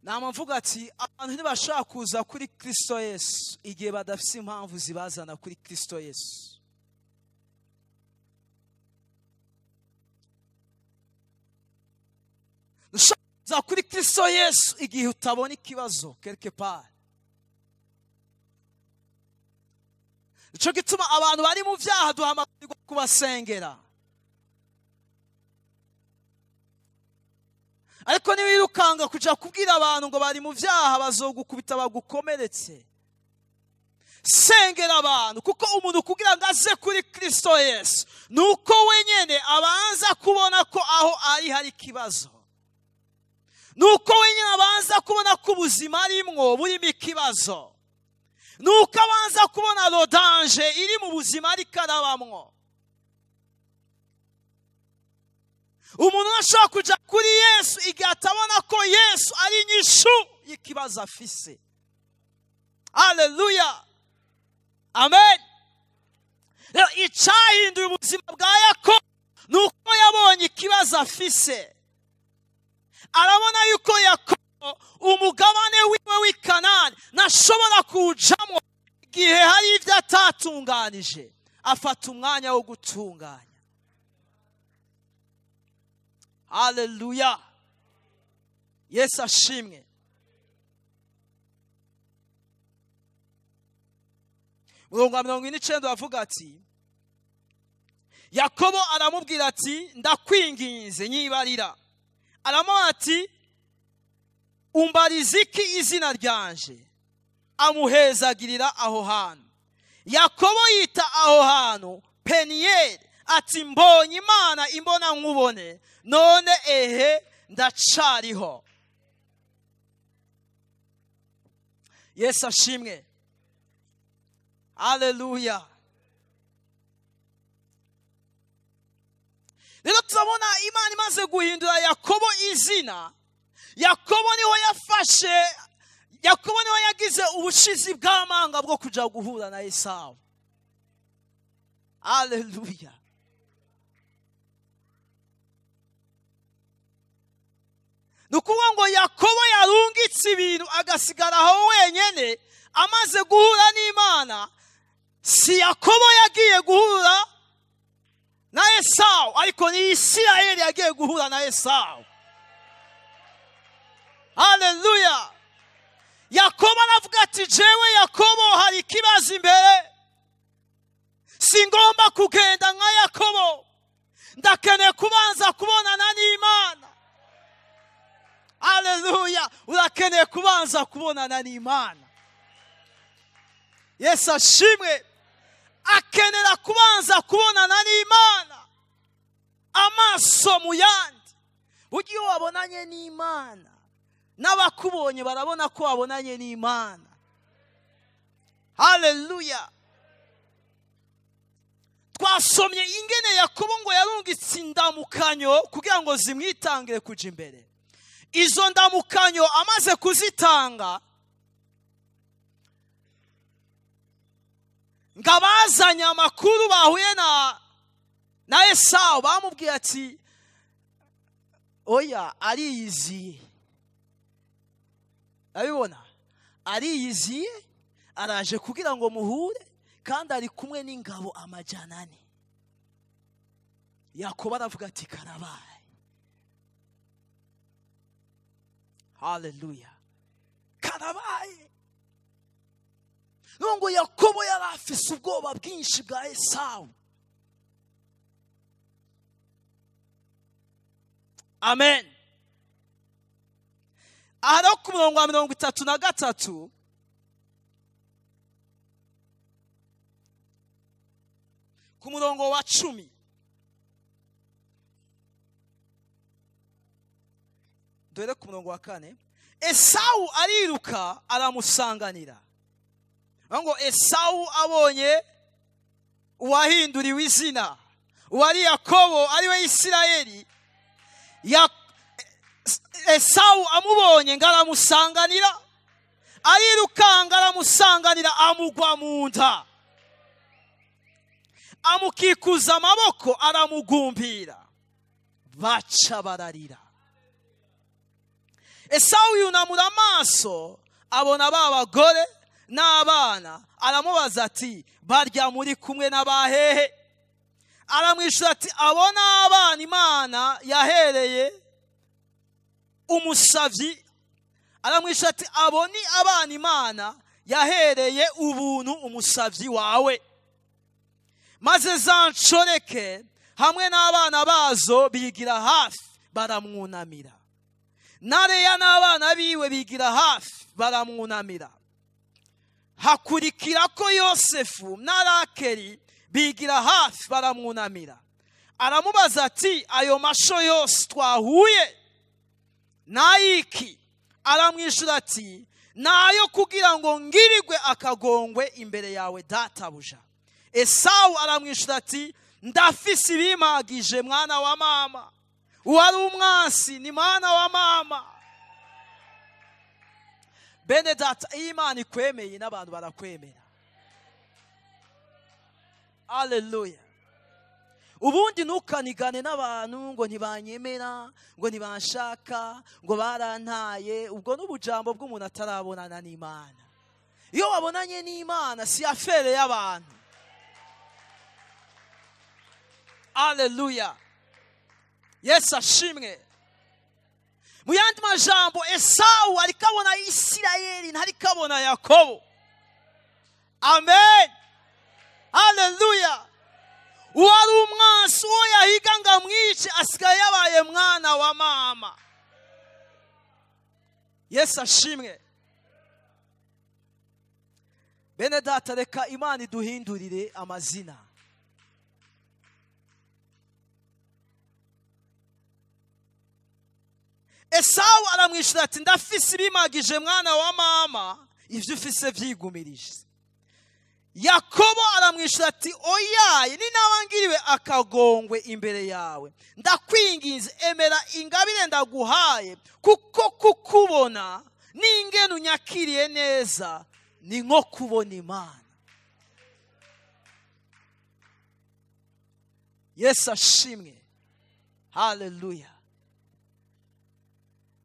Nama mvuga ati abantu ntibashaka kuza kuri Kristo Yesu igihe badafise impamvu zibazana kuri Kristo Yesu. Ushaka kuri Kristo Yesu igihe utabona ikibazo quelque part. Ico gituma abantu bari mu byaha duhamagarirwa kubasengera. Ariko niwirukanga kuja kubwira abantu ngo bari mu byaha bazogukubita bagukomeretse. sengera abantu, kuko umuntu kugira ngo aze kuri Kristo Yesu nuko wenyene abanza kubona ko aho ari hari ikibazo, nuko wenyene abanza kubona ko ubuzima arimwo burimo ikibazo, nuko abanza kubona rodanje iri mu buzima ariko arabamwo. Umuntu ashobora kuja kuri Yesu igihe atabona ko Yesu ari inyishu y'ikibazo afise. Haleluya, amen. Rero icyahinduye ubuzima bwa Yakobo nuko yabonye ikibazo afise. Arabona yuko Yakobo umugabane wiwe w'i Kanani ntashobora kuwujamwo igihe hari ibyo atatunganije. Afata umwanya wo gutunganya. Haleluya, Yesu ashimwe. Murongo wa 49 bavuga ati, Yakobo aramubwira ati ndakwinginze nyibarira. Aramubwira ati umbariza iki izina ryanje? Amuhezagirira aho hantu. Yakobo yita aho hantu Peniyeli, ati mbonye Imana imbona nkubone, none ehe ndacariho. Yesu ashimwe. Haleluya. Rero turabona Imana imaze guhindura Yakobo izina. Yakobo niho yagize ubushizi bw'amanga bwo kuja guhura na Esawu. Haleluya. Nukuvuga ngo Yakobo yarungitse ibintu agasigara aho wenyene amaze guhura n'Imana. Si Yakobo yagiye guhura na Esawu, ariko ni Isirayeli yagiye guhura na Esawu. Haleluya. Yakobo aravuga ati jewe Yakobo hari ikibazo imbere, singomba kugenda nka Yakobo, ndakeneye kubanza kubonana n'Imana. Haleluya, urakeneye kubanza kubonana n'Imana. Yesu ashimwe. Akenera kubanza kubonana n'Imana amaso mu yandi. Burya iyo wabonanye n'Imana n'abakubonye barabona ko wabonanye n'Imana. Haleluya. Twasomye ingene Yakobo ngo yarungitse indamukanyo kugira ngo zimwitangire kuja imbere. Izo ndamukanyo amaze kuzitanga, ngabazanya amakuru bahuye na Esawu bamubwiye ati oya ariyiziye. Abibona ariyiziye, araje kugira ngo muhure, kandi ari kumwe n'ingabo 400. Yakobo aravuga ati karabaye. Haleluya, karabaye. Nungo Yakobo yari afise ubwoba bwinshi bwa Esawu. Amen. Aha ku murongo wa 33 ku murongo wa 10 dore ku murongo wa 4, Esawu ariruka aramusanganira. Ngo Esawu abonye uwahinduriwe izina, uwari Yakobo ariwe Isirayeli, Esawu amubonye ngaramusanganira, arirukanga aramusanganira, amugwa mu nda, amukikuza amaboko aramugumbira, baca bararira. Esawu yunamura amaso abona babagore n'abana, aramubaza ati barya muri kumwe n'abahehe? Aramwishura ati abo n'abana Imana yahereye umusavyi. Aramwishura ati abo ni abana Imana yahereye ubuntu umusavyi wawe. Maze zanshoreke hamwe n'abana bazo bigira hafi baramwunamira. Nareya n'abana biwe bigira hafi baramwunamira. hakurikira ko Yosefu na Rakeli bigira hafi baramwunamira. Aramubaza ati, ayo masho yose twahuye nayiki? Aramwishyura ati, nayo kugira ngo ngirirwe akagongwe imbere yawe databuja. Esawu aramwishyura ati, ndafise ibimagije mwana wa mama, uwari umwansi ni mwana wa mama. Bene data, iyo Imana ikwemeye n'abantu barakwemera. Haleluya. Ubundi ntukanigane n'abantu ngo ntibanyemera, ngo ntibanshaka, ngo barantaye. Ubwo n'ubujambo bw'umuntu atarabonana n'Imana. Iyo wabonanye n'Imana si afere y'abantu. Haleluya. Yesu ashimwe. Mu yandi majambo, Esawu ariko abona Isirayeli ntariko abona Yakobo. Amen. Haleluya. Uwari umwansi uwo yahiga ngo amwice asigaye yabaye mwana wa mama. Yesu ashimwe. Bene data, reka Imana iduhindurire amazina. Esawu aramwishyura ati, ndafise ibimagije mwana wa mama, ivyo ufise vyigumirije. Yakobo aramwishyura ati, oyaye ni nawe ngiriwe akagongwe imbere yawe, ndakwinginze emera ingabire ndaguhaye, kuko kukubona n'ingene unyakiriye neza ni nko kubona Imana. Yesu ashimwe. Haleluya.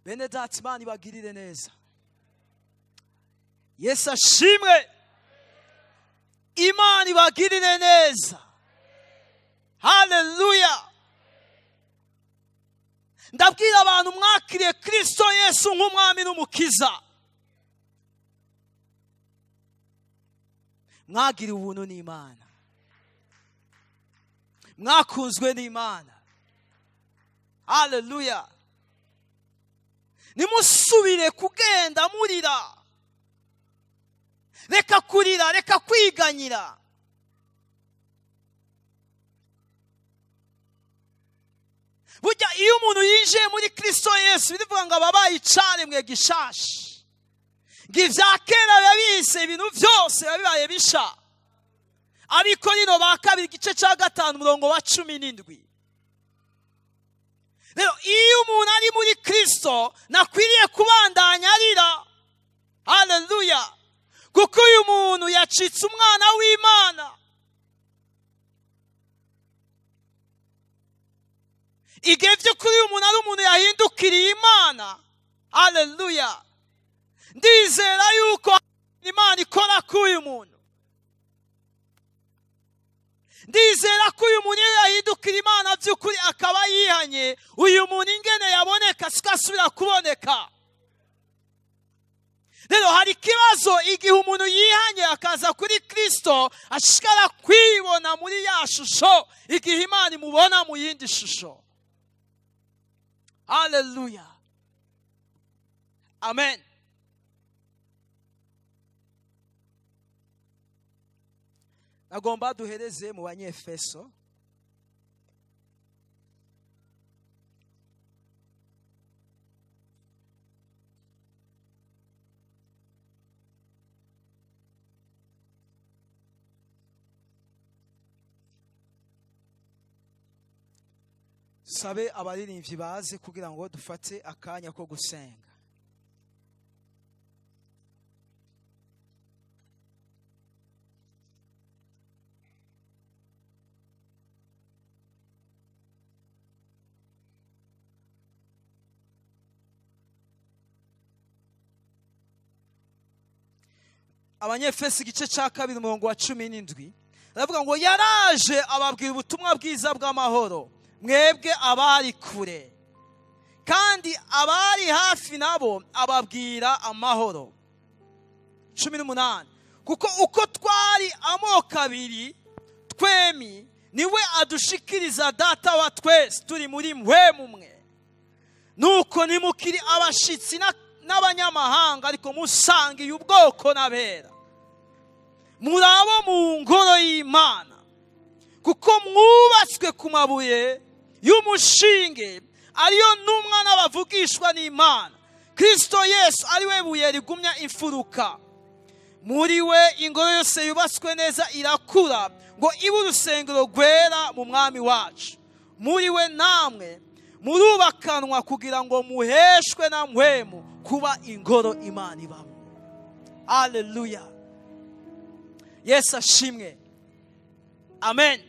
Bene data, Imana ibagirire neza. Yesu ashimwe. Imana ibagirire neza. Haleluya. Ndabwira abantu mwakiriye Kristo Yesu nk'umwami n'umukiza, mwagiriwe ubuntu n'Imana, mwakunzwe n'Imana. Haleluya. Nimusubire kugenda murira. Reka kurira, reka kwiganyira. Burya iyo umuntu yinjiye muri Kristo Yesu bivuga ngo ababaye icaremwe gishashi. Ngo ivya kera yabise ibintu byose yabibaye bisha. Abikorino ba kabiri igice cya 5 umurongo wa 17. Rero iyo umuntu ari muri Kristo nakwiriye kubandanya arira. Haleluya. Kuko uyu muntu yacitse umwana w'Imana. Igihe by'ukuri uyu muntu ari umuntu yahindukiriye Imana. Haleluya. Ndizera yuko Imana ikora ku uyu muntu. Ndizera ko uyu muntu yahindukira Imana by'ukuri akaba yihanye, uyu muntu ingene yaboneka sikasubira kuboneka. Rero hari kibazo igihe umuntu yihanye akaza kuri Kristo ashikara kwibona muri ya shusho, igihe Imana imubona mu yindi shusho. Haleluya. Amen. Nagomba duhereze mu Banyefeso. Sabe abaririmbyi baze kugira ngo dufate akanya ko gusenga. Abanyefeso igice cya 2 umurongo wa 17 aravuga ngo yaraje ababwira ubutumwa bwiza bw'amahoro, mwebwe abari kure, kandi abari hafi nabo ababwira amahoro. 18 kuko uko twari amoko abiri twemi niwe adushikiriza data wa twese turi muri mpwemu umwe. Nuko nimukiri abashitsi n'abanyamahanga ariko musangiye ubwoko n'abera. murabo mu ngoro y'Imana, kuko mwubatswe ku mabuye y'umushinge, ariyo ntumwa n'abavugishwa n'Imana. Kristo Yesu ari we buye rigumya imfuruka. Muri we ingoro yose yubatswe neza irakura, ngo ibe urusengero rwera mu mwami wacu. Muri we namwe murubakanwa kugira ngo muheshwe na mpwemu kuba ingoro Imana ibamo. Haleluya. Yesu ashimwe. Amen.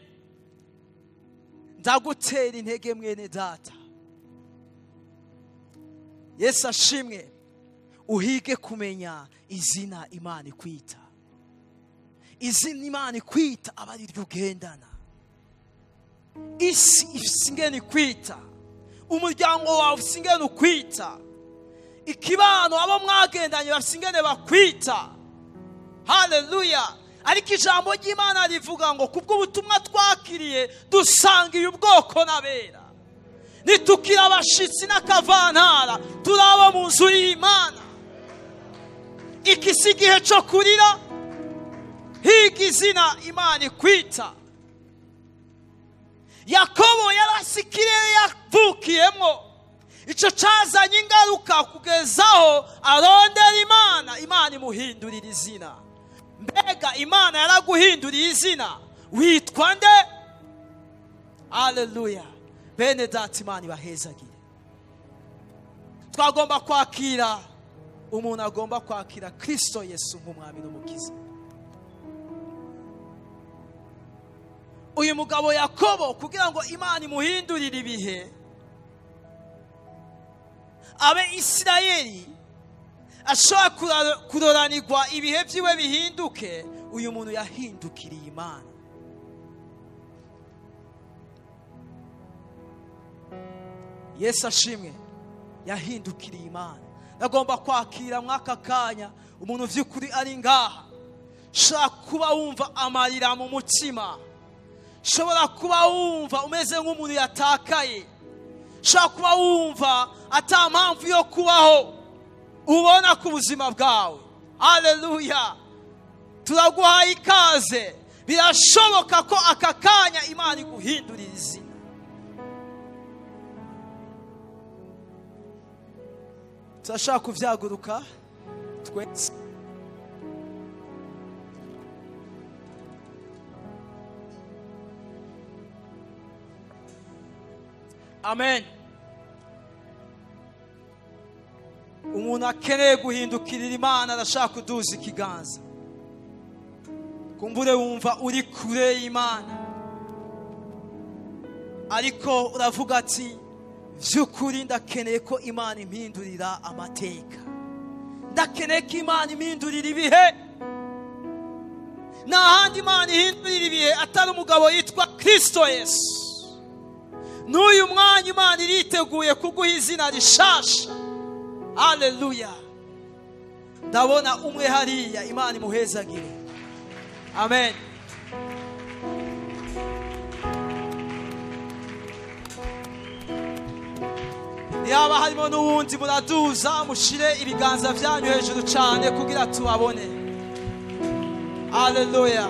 Ndagutera intege mwene data. Yesu ashimwe. Uhige kumenya izina Imana ikwita. Izina Imana ikwita aba ari ryo ugendana. Isi ifisingene ikwita. Umuryango wawe usingene ukwita. Ikibano abo mwagendanye bafisingene bakwita. Haleluya. Ariko ijambo ry'Imana rivuga ngo kubwo ubutumwa twakiriye dusangiye ubwoko n'abera. Nitukira abashitsi n'akavantara turaba mu nzu y'Imana. Iki si igihe cyo kurira. Higa izina Imana ikwita. Yakobo yarasikire yavukiyemo. Ico cazanye ingaruka kugezaho arondera Imana. Imana imuhindurira izina. Mbega Imana yaraguhinduriye izina. Witwa nde? Haleluya. Bene data Imana ibahezagire. Twagomba kwakira, umuntu agomba kwakira Kristo Yesu nk'umwami n'umukiza. Uyu mugabo Yakobo kugira ngo Imana imuhindurire ibihe, abe Isirayeli ashobora kuroranirwa ibihe byiwe bihinduke, uyu muntu yahindukiriye Imana. Yesu ashimwe. Yahindukiriye Imana. Nagomba kwakira mwaka kanya umuntu vy'ukuri ari ngaha. Shaka kuba wumva amarira mu mutima. Shobora kuba wumva umeze nk'umuntu yatakaye. Shaka kuba wumva ata mpamvu yo kubaho ubona ku buzima bwawe. Haleluya. Turaguhaye ikaze. Birashoboka ko aka kanya Imana iguhindurira izina. Turashaka kuvyaguruka twese. Amen. Umuntu akeneye guhindukirira Imana arashaka kuduza ikiganza. Kumbure wumva uri kure y'Imana, ariko uravuga ati vy'ukuri ndakeneye ko Imana impindurira amateka. Ndakeneye ko Imana impindurira ibihe. N'ahandi Imana ihindurira ibihe atari umugabo yitwa Kristo Yesu. N'uyu mwanya Imana iriteguye kuguha izina rishasha. Haleluya. Ndabona umwe hariya, Imana imuhezagire. Amen. Yaba harimo n'uwundi muraduza mushire ibiganza byanyu hejuru cyane kugira tubabone. Haleluya.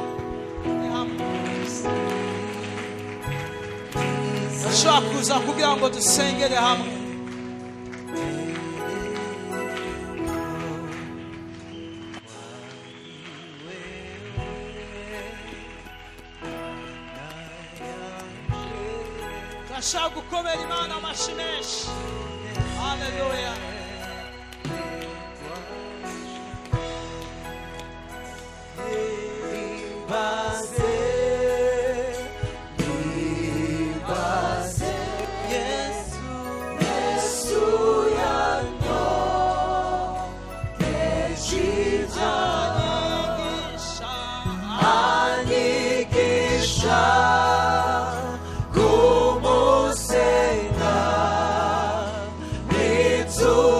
Ashaka kuza kugira ngo dusengere hamwe. Ashaka gukomera Imana amashyi menshi. Haleluya. So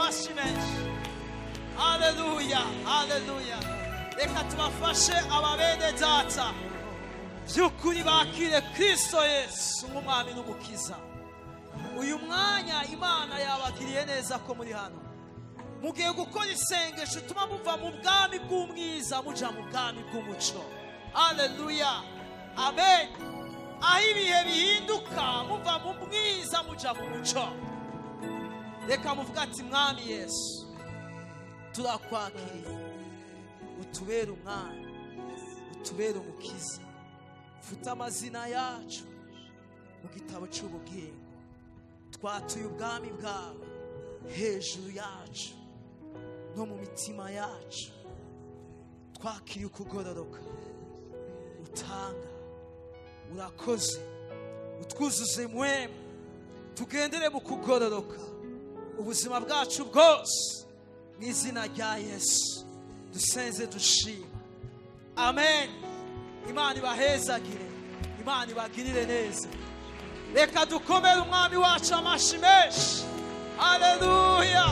amashyi menshi. Haleluya, haleluya. Reka tubafashe ababene data by'ukuri bakire Kristo Yesu nk'umwami n'umukiza. Uyu mwanya Imana yabagiriye neza ko muri hano. Mugiye gukora isengesho tuma muva mu bwami bw'umwiza muja mu bwami bw'umuco. Haleluya, amen. Aho ibihe bihinduka muva mu mwiza muja mu muco. Reka muvuga ati mwami Yesu turakwakiriye, utubere umwami, utubere umukiza. Futa amazina yacu mu gitabo cy'ubugingo. Twatuye ubwami bwawe hejuru yacu no mu mitima yacu. Twakiriye ukugororoka utanga. Urakoze, utwuzuze mwema, tugendere mu kugororoka ubuzima bwacu bwose. Mu izina rya Yesu dusenze dushima, amen. Imana ibahezagire, Imana ibagirire neza. Reka dukomere umwami wacu amashyi menshi. Haleluya.